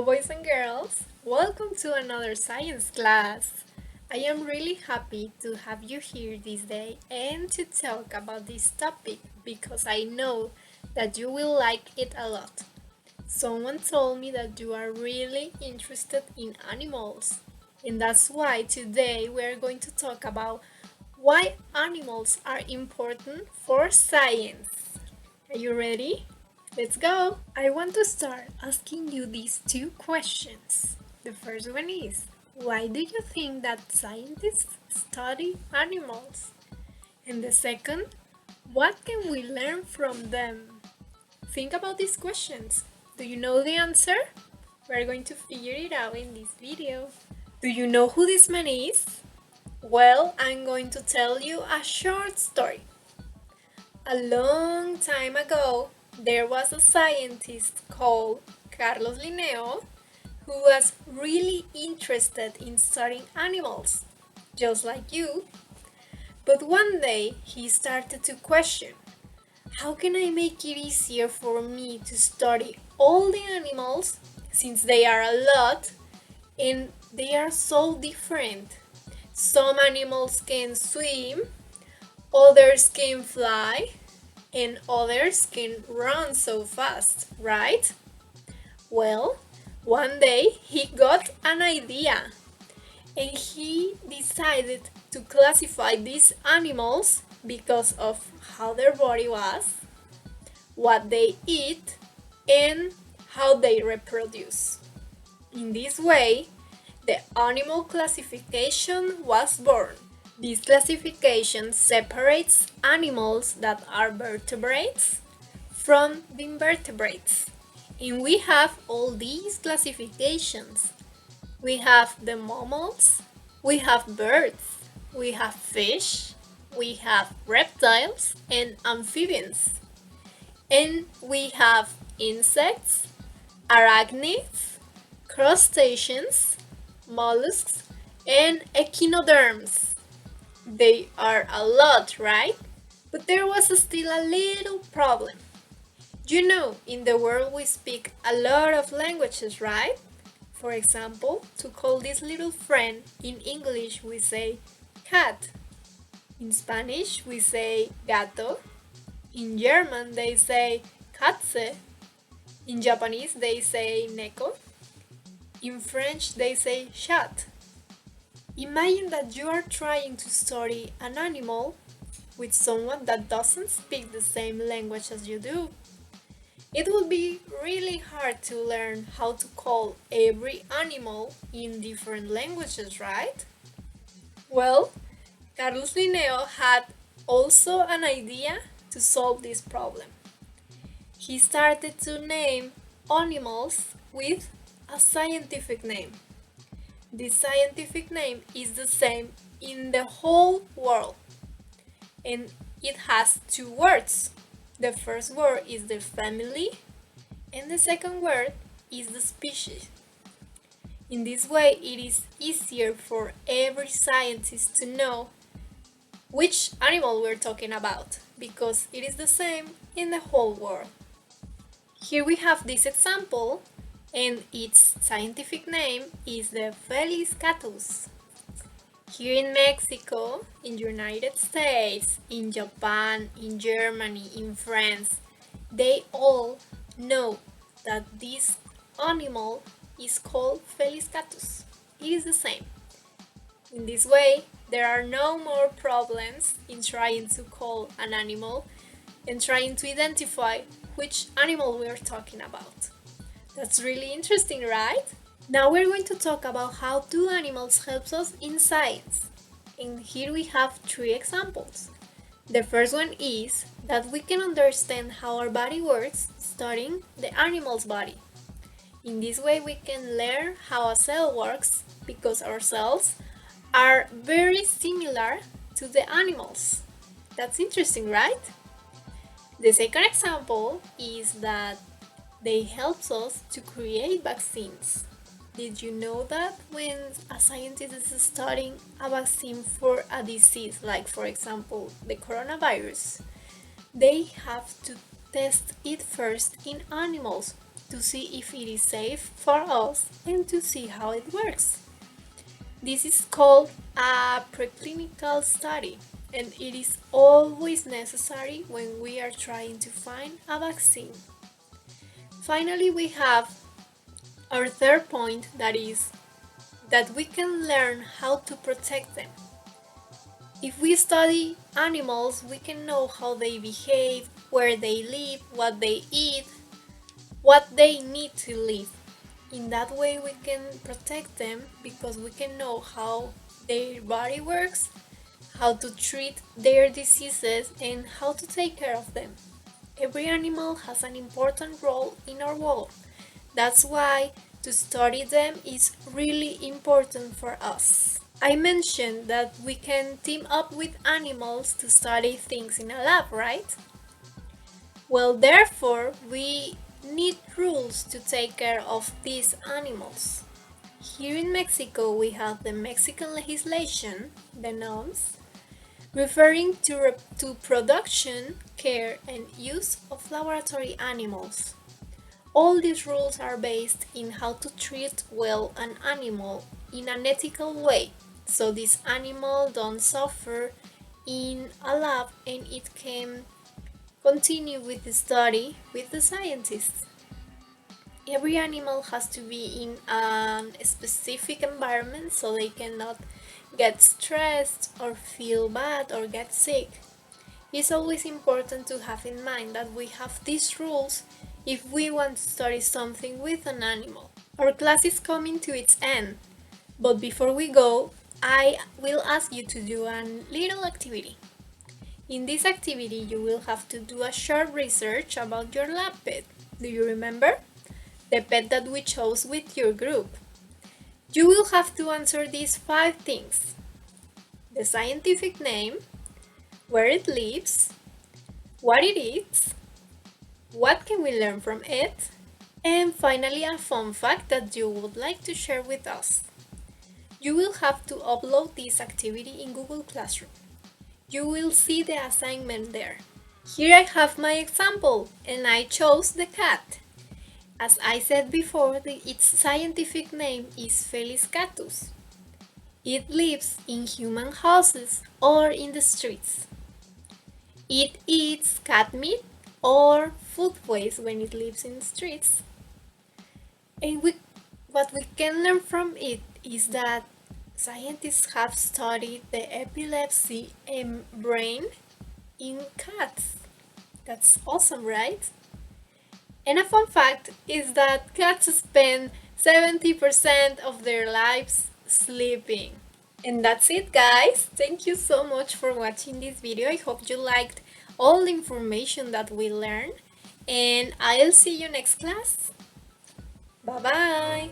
boys and girls, welcome to another science class. I am really happy to have you here this day and to talk about this topic because I know that you will like it a lot. Someone told me that you are really interested in animals, and that's why today we are going to talk about why animals are important for science. Are you ready? Let's go! I want to start asking you these two questions. The first one is, why do you think that scientists study animals? And the second, what can we learn from them? Think about these questions. Do you know the answer? We're going to figure it out in this video. Do you know who this man is? Well, I'm going to tell you a short story. A long time ago, there was a scientist called Carlos Linneo who was really interested in studying animals, just like you. But one day he started to question, how can I make it easier for me to study all the animals since they are a lot and they are so different? Some animals can swim, others can fly, and others can run so fast, right? Well, one day he got an idea and he decided to classify these animals because of how their body was, what they eat, and how they reproduce. In this way, the animal classification was born. This classification separates animals that are vertebrates from the invertebrates. And we have all these classifications. We have the mammals, we have birds, we have fish, we have reptiles and amphibians. And we have insects, arachnids, crustaceans, mollusks, and echinoderms. They are a lot, right? But there was still a little problem. You know, in the world we speak a lot of languages, right? For example, to call this little friend in English we say cat. In Spanish we say gato. In German they say Katze. In Japanese they say neko. In French they say chat. Imagine that you are trying to study an animal with someone that doesn't speak the same language as you do. It would be really hard to learn how to call every animal in different languages, right? Well, Carlos Linneo had also an idea to solve this problem. He started to name animals with a scientific name. This scientific name is the same in the whole world, and it has two words. The first word is the family, and the second word is the species. In this way, it is easier for every scientist to know which animal we're talking about, because it is the same in the whole world. Here we have this example, and its scientific name is the Felis catus. Here in Mexico, in the United States, in Japan, in Germany, in France, they all know that this animal is called Felis catus. It is the same. In this way, there are no more problems in trying to call an animal and trying to identify which animal we are talking about. That's really interesting, right? Now we're going to talk about how do animals help us in science. And here we have three examples. The first one is that we can understand how our body works studying the animal's body. In this way we can learn how a cell works because our cells are very similar to the animals. That's interesting, right? The second example is that they help us to create vaccines. Did you know that when a scientist is studying a vaccine for a disease, like for example the coronavirus, they have to test it first in animals to see if it is safe for us and to see how it works. This is called a preclinical study, and it is always necessary when we are trying to find a vaccine. Finally, we have our third point, that is that we can learn how to protect them. If we study animals, we can know how they behave, where they live, what they eat, what they need to live. In that way, we can protect them because we can know how their body works, how to treat their diseases, and how to take care of them. Every animal has an important role in our world. That's why to study them is really important for us. I mentioned that we can team up with animals to study things in a lab, right? Well, therefore, we need rules to take care of these animals. Here in Mexico, we have the Mexican legislation, the norms, referring to production, care, and use of laboratory animals. All these rules are based in how to treat well an animal in an ethical way, so this animal don't suffer in a lab and it can continue with the study with the scientists. Every animal has to be in a specific environment so they cannot get stressed or feel bad or get sick. It's always important to have in mind that we have these rules if we want to study something with an animal. Our class is coming to its end, but before we go, I will ask you to do a little activity. In this activity, you will have to do a short research about your lab pet. Do you remember? The pet that we chose with your group. You will have to answer these 5 things: the scientific name, where it lives, what it eats, what can we learn from it, and finally a fun fact that you would like to share with us. You will have to upload this activity in Google Classroom. You will see the assignment there. Here I have my example, and I chose the cat. As I said before, its scientific name is Felis catus. It lives in human houses or in the streets. It eats cat meat or food waste when it lives in the streets. And what we can learn from it is that scientists have studied the epilepsy and brain in cats. That's awesome, right? And a fun fact is that cats spend 70% of their lives sleeping. And that's it, guys. Thank you so much for watching this video. I hope you liked all the information that we learned. And I'll see you next class. Bye-bye.